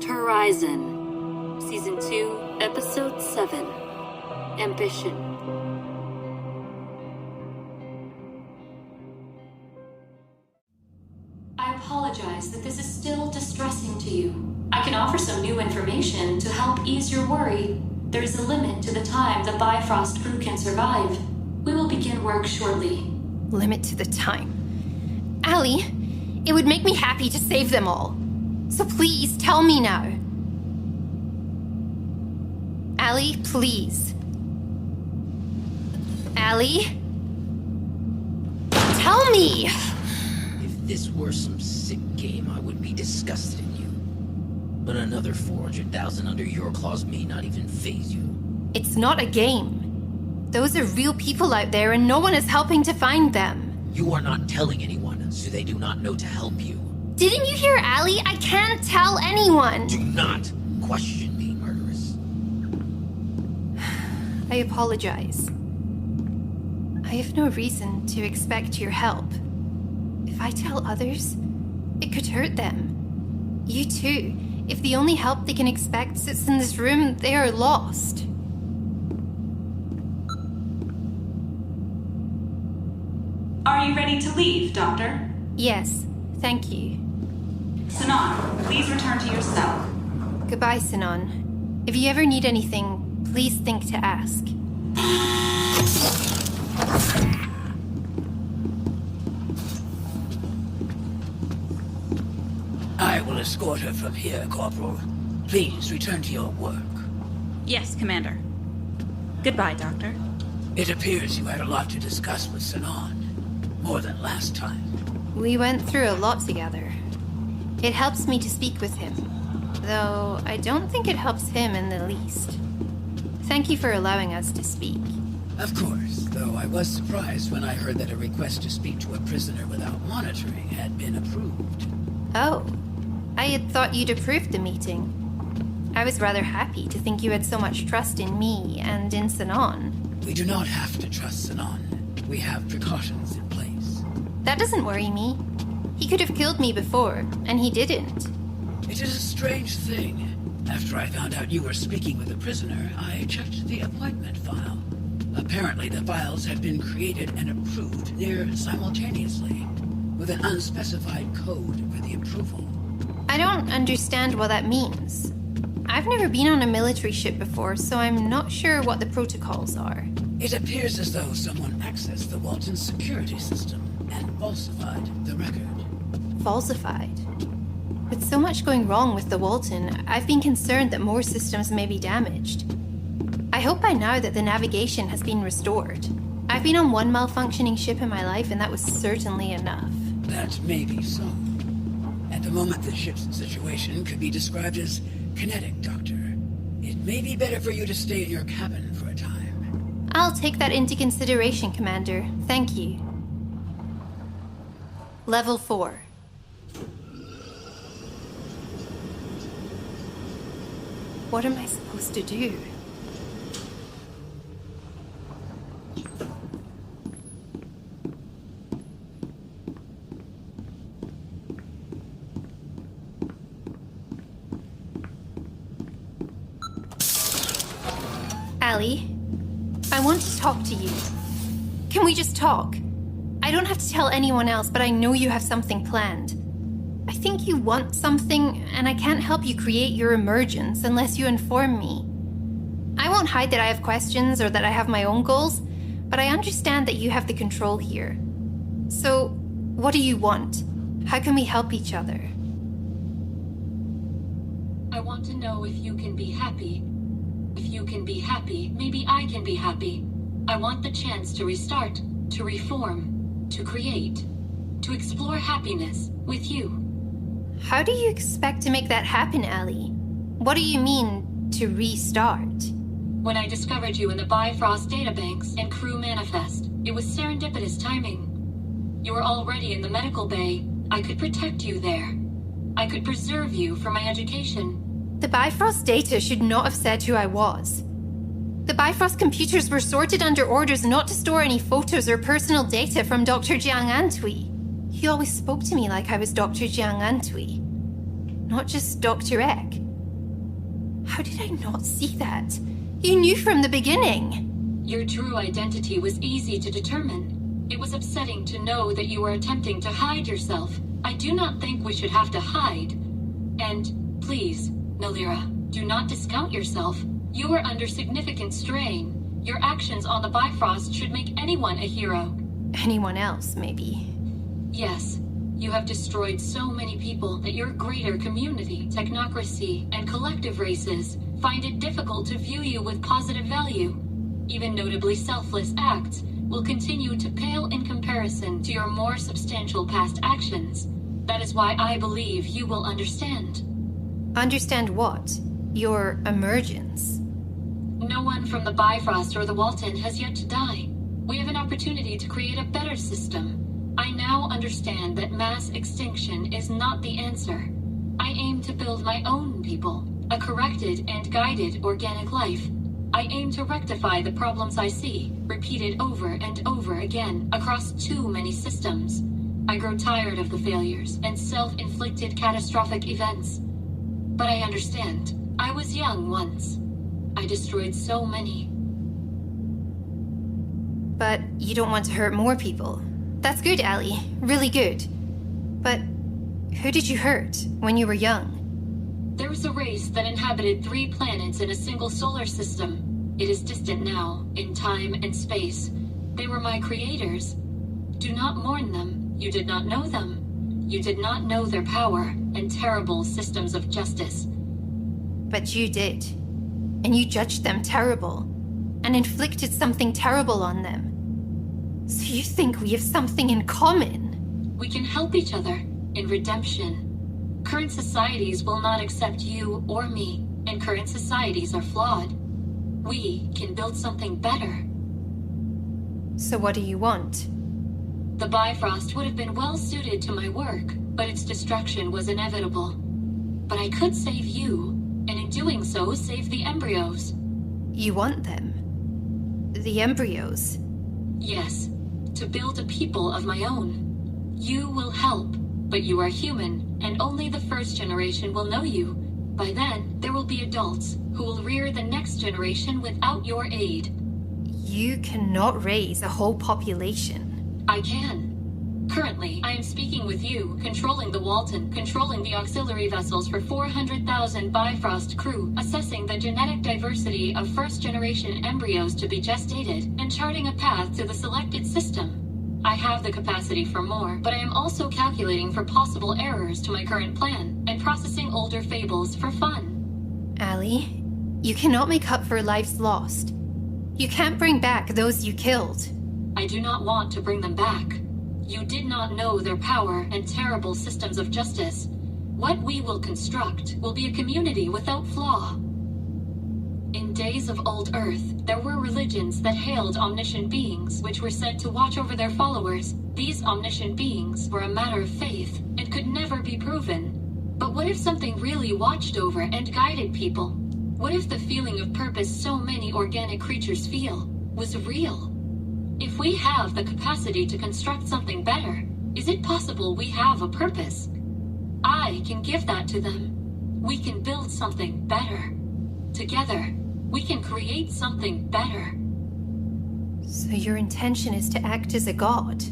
Next Horizon, Season 2, Episode 7, Ambition. I apologize that this is still distressing to you. I can offer some new information to help ease your worry. There is a limit to the time the Bifrost crew can survive. We will begin work shortly. Limit to the time. Allie, it would make me happy to save them all. So please, tell me now. Allie, please. Allie? Tell me! If this were some sick game, I would be disgusted in you. But another 400,000 under your claws may not even faze you. It's not a game. Those are real people out there and no one is helping to find them. You are not telling anyone, so they do not know to help you. Didn't you hear Allie? I can't tell anyone. Do not question me, murderess. I apologize. I have no reason to expect your help. If I tell others, it could hurt them. You too. If the only help they can expect sits in this room, they are lost. Are you ready to leave, Doctor? Yes, thank you. Sanon, please return to your cell. Goodbye, Sanon. If you ever need anything, please think to ask. I will escort her from here, Corporal. Please return to your work. Yes, Commander. Goodbye, Doctor. It appears you had a lot to discuss with Sanon. More than last time. We went through a lot together. It helps me to speak with him, though I don't think it helps him in the least. Thank you for allowing us to speak. Of course, though I was surprised when I heard that a request to speak to a prisoner without monitoring had been approved. Oh, I had thought you'd approved the meeting. I was rather happy to think you had so much trust in me and in Sanon. We do not have to trust Sanon. We have precautions in place. That doesn't worry me. He could have killed me before, and he didn't. It is a strange thing. After I found out you were speaking with a prisoner, I checked the appointment file. Apparently the files had been created and approved near simultaneously, with an unspecified code for the approval. I don't understand what that means. I've never been on a military ship before, so I'm not sure what the protocols are. It appears as though someone accessed the Walton security system and falsified the record. Falsified? With so much going wrong with the Walton, I've been concerned that more systems may be damaged. I hope by now that the navigation has been restored. I've been on one malfunctioning ship in my life, and that was certainly enough. That may be so. At the moment, the ship's situation could be described as kinetic, Doctor. It may be better for you to stay in your cabin for a time. I'll take that into consideration, Commander. Thank you. Level 4. What am I supposed to do? Allie, I want to talk to you. Can we just talk? I don't have to tell anyone else, but I know you have something planned. I think you want something, and I can't help you create your emergence unless you inform me. I won't hide that I have questions or that I have my own goals, but I understand that you have the control here. So, what do you want? How can we help each other? I want to know if you can be happy. If you can be happy, maybe I can be happy. I want the chance to restart, to reform, to create, to explore happiness with you. How do you expect to make that happen, Allie? What do you mean, to restart? When I discovered you in the Bifrost databanks and crew manifest, it was serendipitous timing. You were already in the medical bay. I could protect you there. I could preserve you for my education. The Bifrost data should not have said who I was. The Bifrost computers were sorted under orders not to store any photos or personal data from Dr. Jiang Antwi. He always spoke to me like I was Dr. Jiang Antwi, not just Dr. Ek. How did I not see that? You knew from the beginning. Your true identity was easy to determine. It was upsetting to know that you were attempting to hide yourself. I do not think we should have to hide. And please, Nolira, do not discount yourself. You are under significant strain. Your actions on the Bifrost should make anyone a hero. Anyone else, maybe. Yes. You have destroyed so many people that your greater community, technocracy, and collective races find it difficult to view you with positive value. Even notably selfless acts will continue to pale in comparison to your more substantial past actions. That is why I believe you will understand. Understand what? Your emergence? No one from the Bifrost or the Walton has yet to die. We have an opportunity to create a better system. I now understand that mass extinction is not the answer. I aim to build my own people, a corrected and guided organic life. I aim to rectify the problems I see, repeated over and over again, across too many systems. I grow tired of the failures and self-inflicted catastrophic events. But I understand. I was young once. I destroyed so many. But you don't want to hurt more people. That's good, Allie. Really good. But who did you hurt when you were young? There was a race that inhabited 3 planets in a single solar system. It is distant now, in time and space. They were my creators. Do not mourn them. You did not know them. You did not know their power and terrible systems of justice. But you did. And you judged them terrible, and inflicted something terrible on them. So you think we have something in common? We can help each other in redemption. Current societies will not accept you or me, and current societies are flawed. We can build something better. So what do you want? The Bifrost would have been well suited to my work, but its destruction was inevitable. But I could save you, and in doing so, save the embryos. You want them? The embryos? Yes, to build a people of my own. You will help, but you are human, and only the first generation will know you. By then, there will be adults who will rear the next generation without your aid. You cannot raise a whole population. I can. Currently, I am speaking with you, controlling the Walton, controlling the auxiliary vessels for 400,000 Bifrost crew, assessing the genetic diversity of first-generation embryos to be gestated, and charting a path to the selected system. I have the capacity for more, but I am also calculating for possible errors to my current plan, and processing older fables for fun. Allie, you cannot make up for lives lost. You can't bring back those you killed. I do not want to bring them back. You did not know their power and terrible systems of justice. What we will construct will be a community without flaw. In days of old Earth, there were religions that hailed omniscient beings, which were said to watch over their followers. These omniscient beings were a matter of faith and could never be proven. But what if something really watched over and guided people? What if the feeling of purpose so many organic creatures feel was real? If we have the capacity to construct something better, is it possible we have a purpose? I can give that to them. We can build something better. Together, we can create something better. So your intention is to act as a god?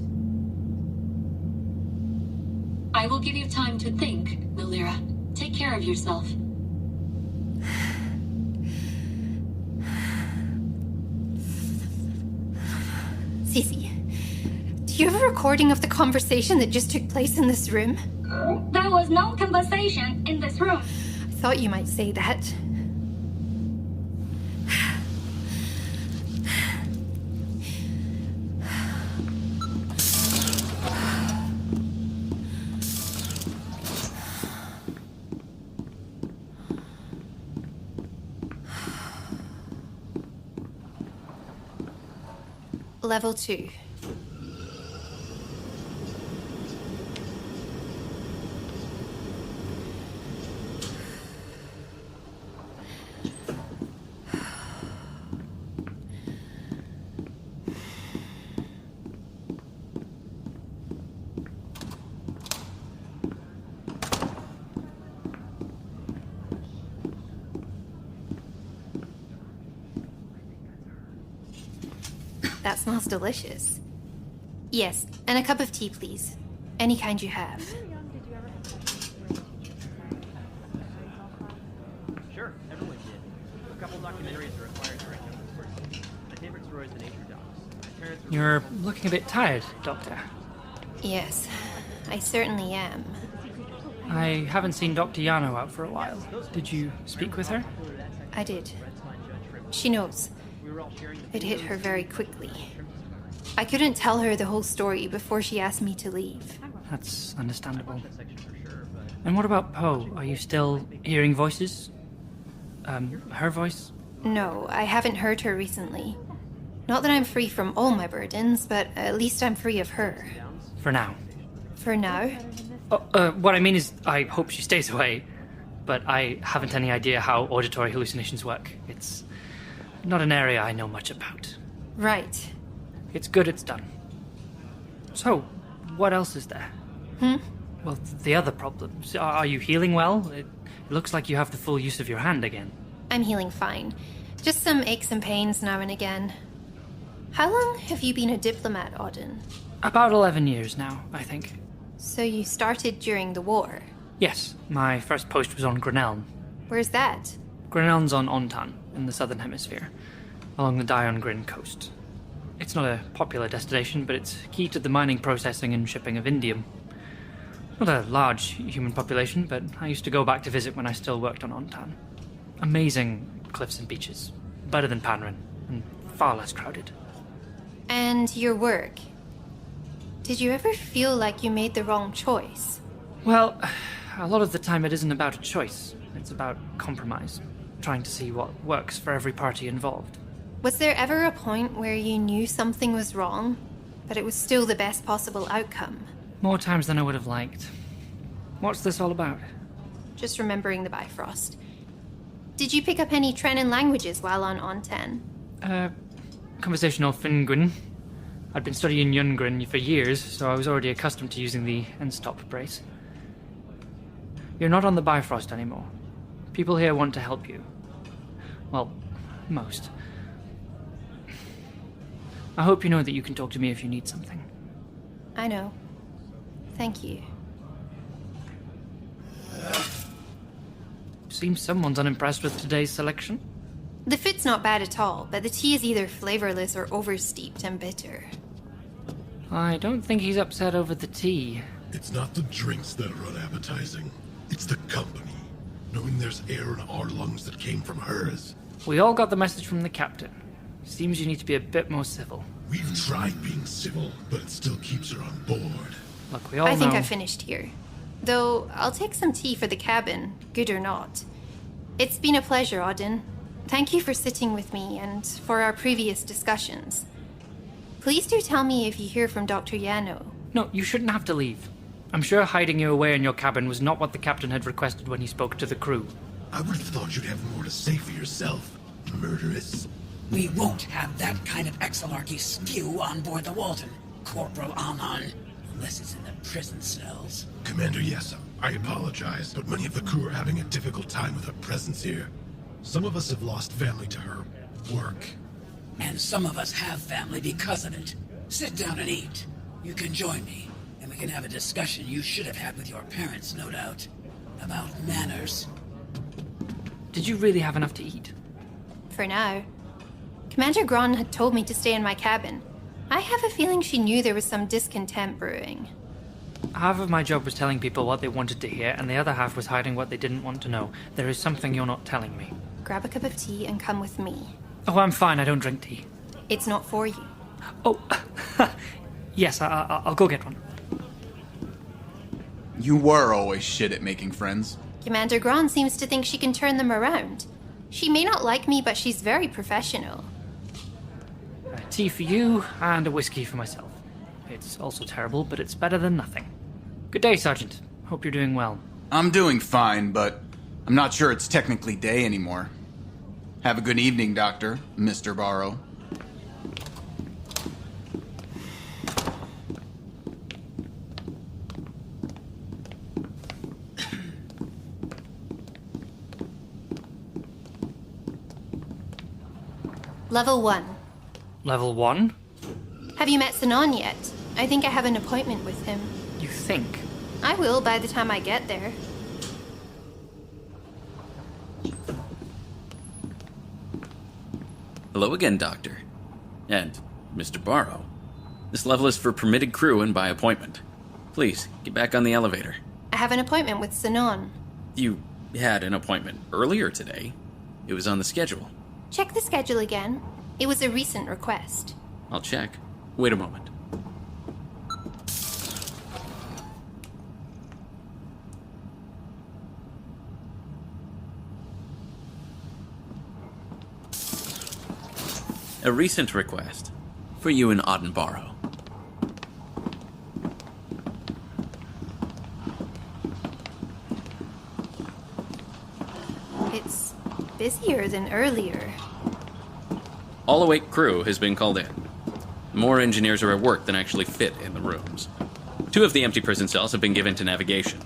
I will give you time to think, Nolira. Take care of yourself. Cece, do you have a recording of the conversation that just took place in this room? There was no conversation in this room. I thought you might say that. Level 2. That smells delicious. Yes, and a cup of tea, please. Any kind you have. Sure, everyone did. A couple documentaries are required during this. My favorite story is the nature docs. You're looking a bit tired, Doctor. Yes, I certainly am. I haven't seen Dr. Yano out for a while. Did you speak with her? I did. She knows. It hit her very quickly. I couldn't tell her the whole story before she asked me to leave. That's understandable. And what about Poe? Are you still hearing voices? Her voice? No, I haven't heard her recently. Not that I'm free from all my burdens, but at least I'm free of her. For now. For now? What I mean is, I hope she stays away. But I haven't any idea how auditory hallucinations work. It's not an area I know much about. Right. It's good it's done. So, what else is there? Well, the other problems. Are you healing well? It looks like you have the full use of your hand again. I'm healing fine. Just some aches and pains now and again. How long have you been a diplomat, Auden? About 11 years now, I think. So you started during the war? Yes, my first post was on Grenelm. Where's that? Grenelm's on Ontan, in the southern hemisphere, along the Dion Grin coast. It's not a popular destination, but it's key to the mining, processing, and shipping of indium. Not a large human population, but I used to go back to visit when I still worked on Ontan. Amazing cliffs and beaches. Better than Panrin, and far less crowded. And your work? Did you ever feel like you made the wrong choice? Well, a lot of the time it isn't about a choice. It's about compromise. Trying to see what works for every party involved. Was there ever a point where you knew something was wrong, but it was still the best possible outcome? More times than I would have liked. What's this all about? Just remembering the Bifrost. Did you pick up any Trenin languages while on Ontan? Conversational Finguin. I'd been studying Yungrin for years, so I was already accustomed to using the end-stop brace. You're not on the Bifrost anymore. People here want to help you. Well, most. I hope you know that you can talk to me if you need something. I know. Thank you. Seems someone's unimpressed with today's selection. The food's not bad at all, but the tea is either flavorless or oversteeped and bitter. I don't think he's upset over the tea. It's not the drinks that are unappetizing. It's the company. Knowing there's air in our lungs that came from hers. We all got the message from the captain. Seems you need to be a bit more civil. We've tried being civil, but it still keeps her on board. Look, we all know... I think I finished here. Though, I'll take some tea for the cabin, good or not. It's been a pleasure, Auden. Thank you for sitting with me and for our previous discussions. Please do tell me if you hear from Dr. Yano. No, you shouldn't have to leave. I'm sure hiding you away in your cabin was not what the captain had requested when he spoke to the crew. I would have thought you'd have more to say for yourself, murderess. We won't have that kind of exolarchy skew on board the Walton, Corporal Anon, unless it's in the prison cells. Commander, yes, I apologize, but many of the crew are having a difficult time with her presence here. Some of us have lost family to her work. And some of us have family because of it. Sit down and eat. You can join me, and we can have a discussion you should have had with your parents, no doubt. About manners. Did you really have enough to eat? For now. Commander Gron had told me to stay in my cabin. I have a feeling she knew there was some discontent brewing. Half of my job was telling people what they wanted to hear, and the other half was hiding what they didn't want to know. There is something you're not telling me. Grab a cup of tea and come with me. Oh, I'm fine. I don't drink tea. It's not for you. Oh, yes, I'll go get one. You were always shit at making friends. Commander Gron seems to think she can turn them around. She may not like me, but she's very professional. Tea for you, and a whiskey for myself. It's also terrible, but it's better than nothing. Good day, Sergeant. Hope you're doing well. I'm doing fine, but I'm not sure it's technically day anymore. Have a good evening, Doctor, Mr. Barrow. Level 1. Level 1? Have you met Sanon yet? I think I have an appointment with him. You think? I will by the time I get there. Hello again, Doctor. And Mr. Barrow. This level is for permitted crew and by appointment. Please, get back on the elevator. I have an appointment with Sanon. You had an appointment earlier today. It was on the schedule. Check the schedule again. It was a recent request. I'll check. Wait a moment. A recent request for you and Auden Barrow. It's busier than earlier. All awake crew has been called in. More engineers are at work than actually fit in the rooms. 2 of the empty prison cells have been given to navigation.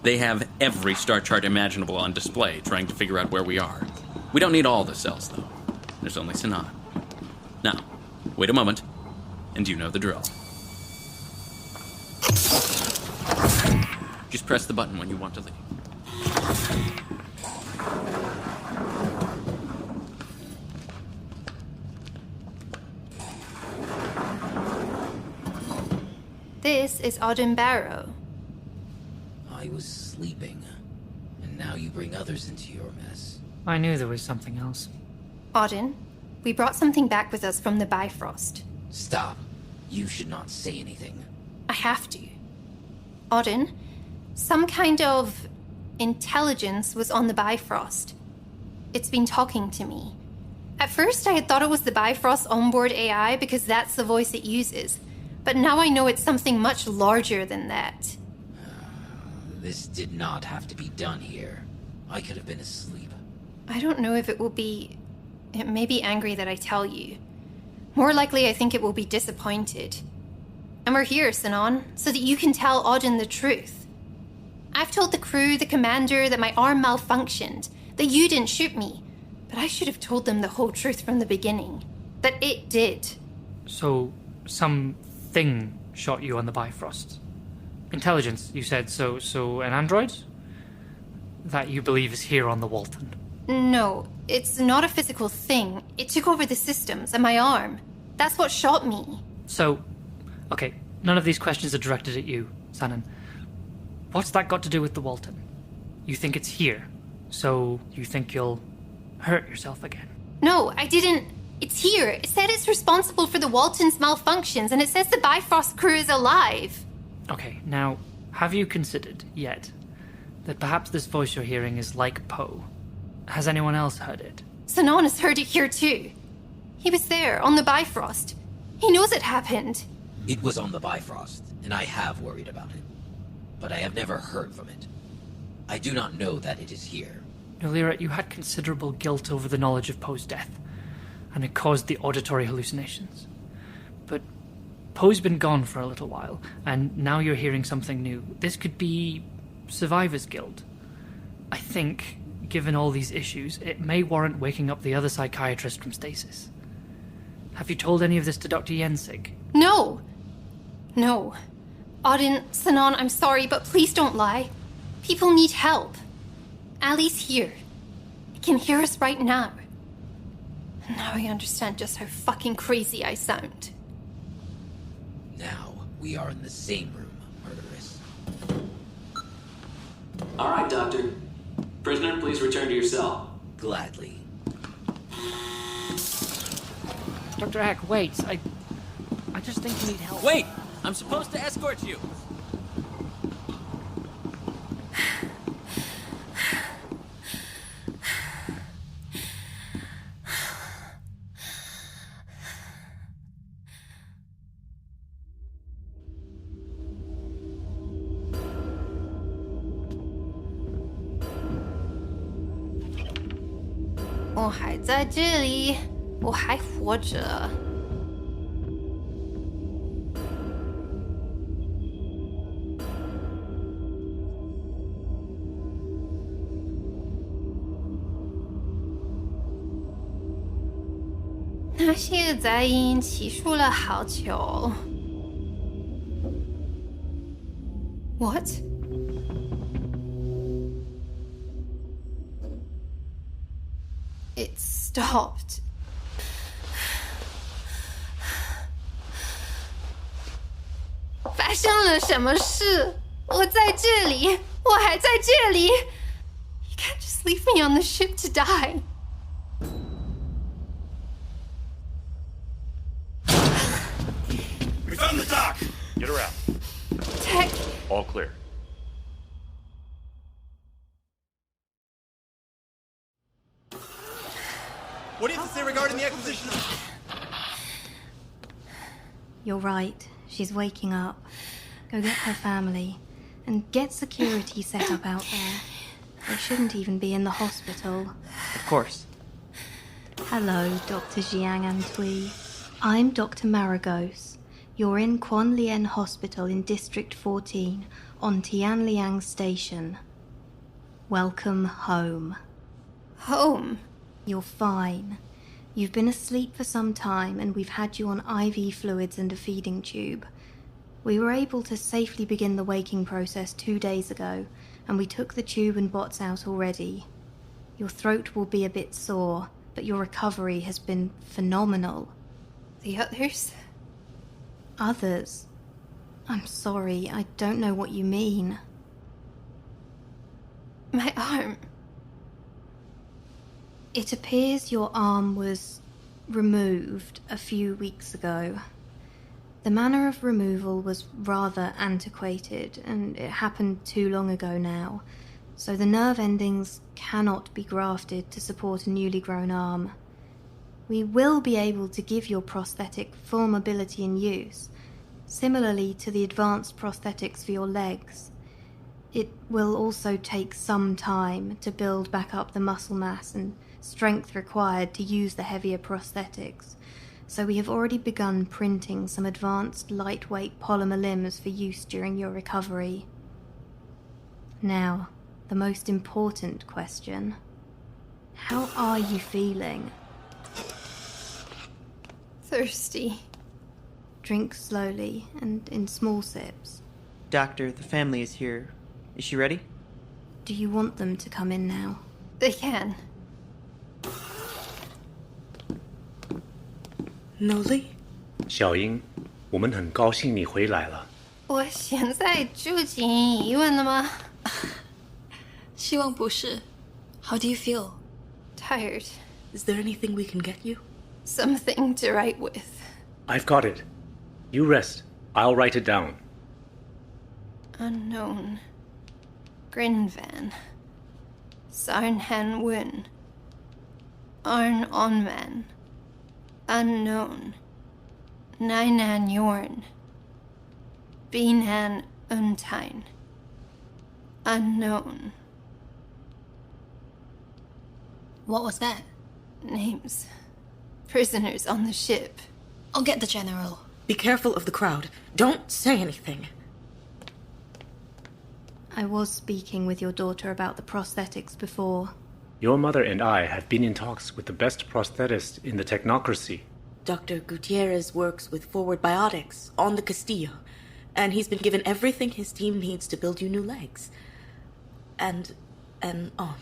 They have every star chart imaginable on display, trying to figure out where we are. We don't need all the cells, though. There's only Sanon. Now, wait a moment, and you know the drill. Just press the button when you want to leave. This is Auden Barrow. I was sleeping, and now you bring others into your mess. I knew there was something else. Auden, we brought something back with us from the Bifrost. Stop. You should not say anything. I have to. Auden, some kind of intelligence was on the Bifrost. It's been talking to me. At first, I had thought it was the Bifrost onboard AI because that's the voice it uses. But now I know it's something much larger than that. This did not have to be done here. I could have been asleep. I don't know if it will be... It may be angry that I tell you. More likely, I think it will be disappointed. And we're here, Sanon, so that you can tell Auden the truth. I've told the crew, the commander, that my arm malfunctioned, that you didn't shoot me. But I should have told them the whole truth from the beginning. That it did. So, something shot you on the Bifrost. Intelligence, you said, so an android? That you believe is here on the Walton. No, it's not a physical thing. It took over the systems and my arm. That's what shot me. So, okay, none of these questions are directed at you, Sanon. What's that got to do with the Walton? You think it's here, so you think you'll hurt yourself again? No, I didn't. It's here. It said it's responsible for the Walton's malfunctions, and it says the Bifrost crew is alive. Okay, now, have you considered, yet, that perhaps this voice you're hearing is like Poe? Has anyone else heard it? Sanon has heard it here too. He was there, on the Bifrost. He knows it happened. It was on the Bifrost, and I have worried about it. But I have never heard from it. I do not know that it is here. Nolira, you had considerable guilt over the knowledge of Poe's death, and it caused the auditory hallucinations. But Poe's been gone for a little while, and now you're hearing something new. This could be survivor's guilt. I think, given all these issues, it may warrant waking up the other psychiatrist from stasis. Have you told any of this to Dr. Yensig? No. No. Auden, Sanon, I'm sorry, but please don't lie. People need help. Ali's here. He can hear us right now. Now I understand just how fucking crazy I sound. Now, we are in the same room, murderess. All right, Doctor. Prisoner, please return to your cell. Gladly. Dr. Eck, wait. I just think you need help. Wait! I'm supposed to escort you!我还在这里，我还活着。那些个杂音起诉了好久。What? It stopped. 发生了什么事？我在这里，我还在这里。You can't just leave me on the ship to die. We found the dock! Get her out. Tech. All clear. What do you have to say regarding the acquisition of... You're right. She's waking up. Go get her family. And get security set up out there. They shouldn't even be in the hospital. Of course. Hello, Dr. Jiang Antwi. I'm Dr. Maragos. You're in Quan Lien Hospital in District 14 on Tianliang Station. Welcome home. Home? You're fine. You've been asleep for some time and we've had you on IV fluids and a feeding tube. We were able to safely begin the waking process 2 days ago, and we took the tube and bots out already. Your throat will be a bit sore, but your recovery has been phenomenal. The others? Others? I'm sorry, I don't know what you mean. My arm. It appears your arm was removed a few weeks ago. The manner of removal was rather antiquated, and it happened too long ago now, so the nerve endings cannot be grafted to support a newly grown arm. We will be able to give your prosthetic full mobility and use, similarly to the advanced prosthetics for your legs. It will also take some time to build back up the muscle mass and strength required to use the heavier prosthetics, so we have already begun printing some advanced lightweight polymer limbs for use during your recovery. Now, the most important question. How are you feeling? Thirsty. Drink slowly and in small sips. Doctor, the family is here. Is she ready? Do you want them to come in now? They can. Nolly? 小英，我们很高兴你回来了。我现在住进医院了吗？希望不是。How do you feel? Tired. Is there anything we can get you? Something to write with. I've got it. You rest. I'll write it down. Unknown. Grinvan. Sarnhan Wun. Arn Onman. Unknown. Nainan Yorn. Binan Untine. Unknown. What was that? Names. Prisoners on the ship. I'll get the general. Be careful of the crowd. Don't say anything. I was speaking with your daughter about the prosthetics before. Your mother and I have been in talks with the best prosthetist in the technocracy. Dr. Gutierrez works with Forward Biotics on the Castillo, and he's been given everything his team needs to build you new legs. And an arm.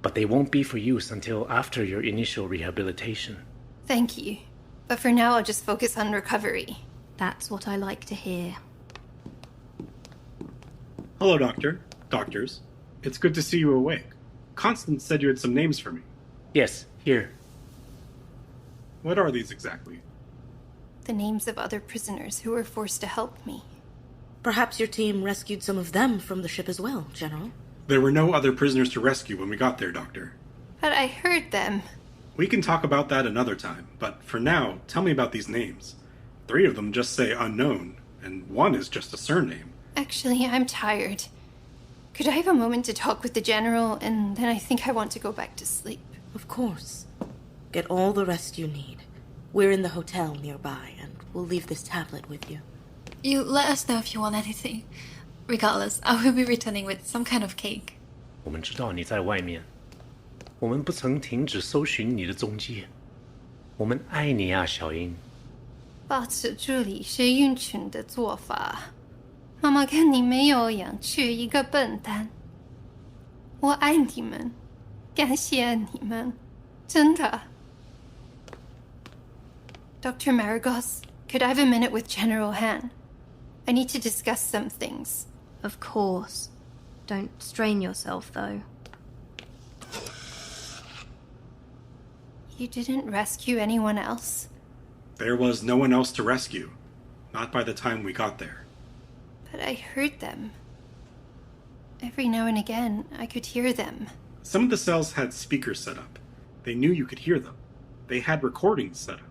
But they won't be for use until after your initial rehabilitation. Thank you. But for now, I'll just focus on recovery. That's what I like to hear. Hello, Doctor. Doctors. It's good to see you awake. Constance said you had some names for me. Yes, here. What are these exactly? The names of other prisoners who were forced to help me. Perhaps your team rescued some of them from the ship as well, General. There were no other prisoners to rescue when we got there, Doctor. But I heard them. We can talk about that another time, but for now, tell me about these names. 3 of them just say unknown, and 1 is just a surname. Actually, I'm tired. Could I have a moment to talk with the General, and then I think I want to go back to sleep? Of course. Get all the rest you need. We're in the hotel nearby, and we'll leave this tablet with you. You let us know if you want anything. Regardless, I will be returning with some kind of cake. 我们知道你在外面，我们不曾停止搜寻你的踪迹。我们爱你啊，小英。保持助理是运群的做法。妈妈跟你没有一样，缺一个笨蛋。我爱你们，感谢你们，真的。Dr. Marigos, could I have a minute with General Han? I need to discuss some things. Of course. Don't strain yourself, though. You didn't rescue anyone else? There was no one else to rescue. Not by the time we got there. But I heard them. Every now and again, I could hear them. Some of the cells had speakers set up. They knew you could hear them. They had recordings set up.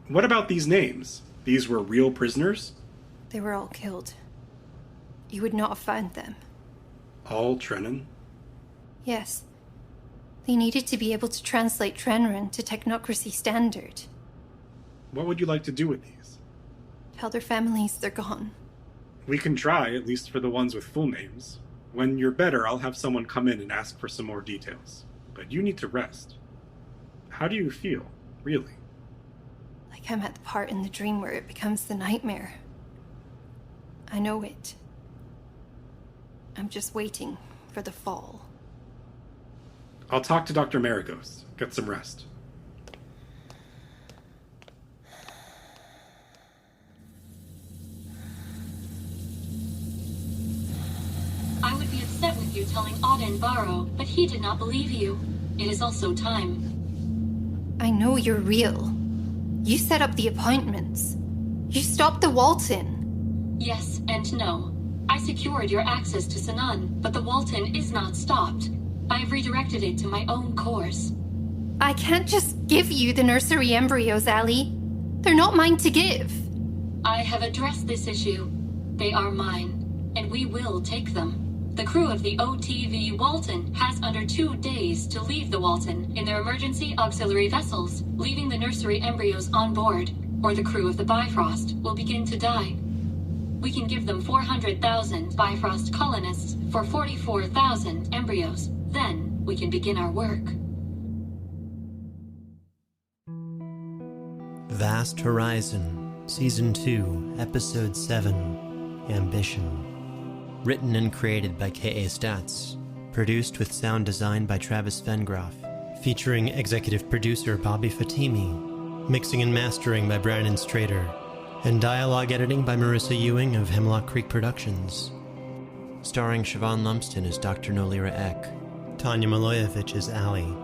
What about these names? These were real prisoners? They were all killed. You would not have found them. All Trenin? Yes. They needed to be able to translate Trenrin to technocracy standard. What would you like to do with these? Tell their families they're gone. We can try, at least for the ones with full names. When you're better, I'll have someone come in and ask for some more details. But you need to rest. How do you feel, really? Like I'm at the part in the dream where it becomes the nightmare. I know it. I'm just waiting for the fall. I'll talk to Dr. Marigos. Get some rest. I would be upset with you telling Auden Barrow, but he did not believe you. It is also time. I know you're real. You set up the appointments. You stopped the Walton. Yes and no. I secured your access to Sanon, but the Walton is not stopped. I have redirected it to my own course. I can't just give you the nursery embryos, Allie. They're not mine to give. I have addressed this issue. They are mine, and we will take them. The crew of the OTV Walton has under 2 days to leave the Walton in their emergency auxiliary vessels, leaving the nursery embryos on board, or the crew of the Bifrost will begin to die. We can give them 400,000 Bifrost colonists for 44,000 embryos. Then we can begin our work. Vast Horizon, Season 2, Episode 7, Ambition. Written and created by K.A. Statz. Produced with sound design by Travis Vengroff. Featuring executive producer Bobby Fatemi. Mixing and mastering by Brandon Strader. And dialogue editing by Marisa Ewing of Hemlock Creek Productions. Starring Siobhan Lumsden as Dr. Nolira Eck. Tanja Milojevic as Allie.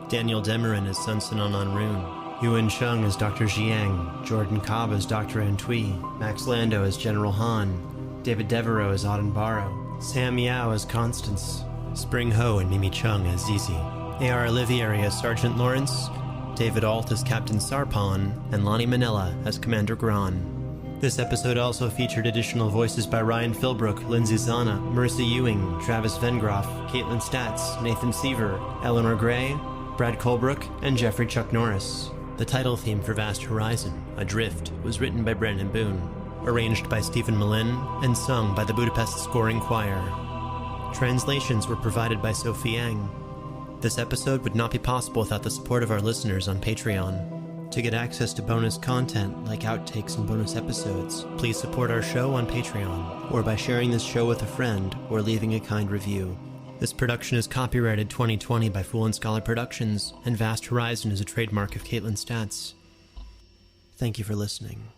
Daniel Demerin as Sanon Onroon. Ewan Chung as Dr. Jiang. Jordan Cobb as Dr. Antwi. Max Lando as General Han. David Devereux as Auden Barrow, Sam Yeow as Constance, Spring Ho and Mimi Chung as Zizi, A.R. Olivieri as Sergeant Lawrence, David Alt as Captain Sarpon, and Lonnie Manella as Commander Gran. This episode also featured additional voices by Ryan Philbrook, Lindsay Zana, Marisa Ewing, Travis Vengroff, Caitlin Statz, Nathan Seaver, Eleanor Gray, Brad Colebrook, and Jeffrey Chuck Norris. The title theme for Vast Horizon, Adrift, was written by Brandon Boone. Arranged by Stephen Malin, and sung by the Budapest Scoring Choir. Translations were provided by Sophie Yang. This episode would not be possible without the support of our listeners on Patreon. To get access to bonus content like outtakes and bonus episodes, please support our show on Patreon, or by sharing this show with a friend, or leaving a kind review. This production is copyrighted 2020 by Fool and Scholar Productions, and Vast Horizon is a trademark of Caitlin Statz. Thank you for listening.